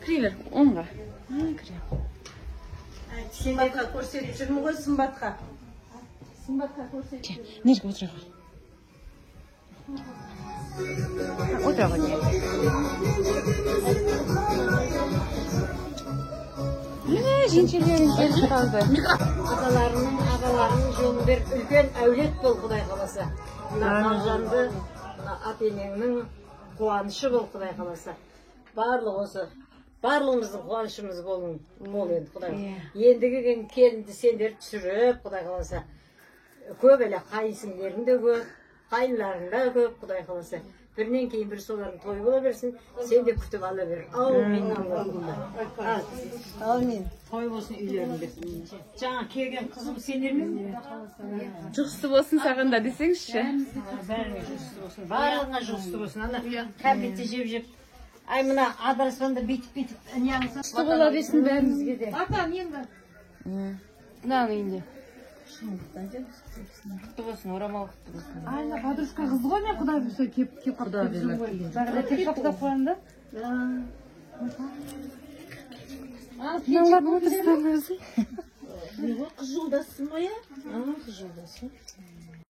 Kiriver, onga. Sımbatka ko'rsatib жүрмін ғой, Sımbatka. Sımbatka ko'rsatib. Nerga o'tiraver? O'tiraver. Nima jinchilaring kelib qoldi? Ағаларының жолын беріп үлкен әулет бол, Құдай қаласа. Мағжанды ата-енеңнің қуанышы бол, Құдай қаласа. Барлық осы барлығымыздың қуанышымыз бол енді, Құдай. Ендігі келінді сендер түсіріп, Құдай қаласа. Көп әлі қайынсіңдерің де көп, қайынларың да көп, Құдай қаласа. Бірінен кейін бір солардың той бола берсін, сен де күтіп ала бер. Аумин, Аумин. Той болсын үйлеріңде. Жаңа келген қызым сендер ме? Жұғысты болсын сағында десеңізші. Бәріңе жұғысты болсын. Барлығыңа жұғысты болсын. Ана кәмпетті жеп-жеп. Ай, мына адырасында бейтіп-бейтіп неғылса. Жұғысты бола берсін бәрімізге де. Ата, мен бар. Мынаның үйінде. Құтты болсын, орамал құтты болсын. Айна, подружка қыз ғой, мен құдай бұлса кеп қапта жүрмін ғой. Жағыда тек қапта қойында. Мыналардың отырыстан өзі. Қыз жолдасың ғой, я? Қыз жолдасың.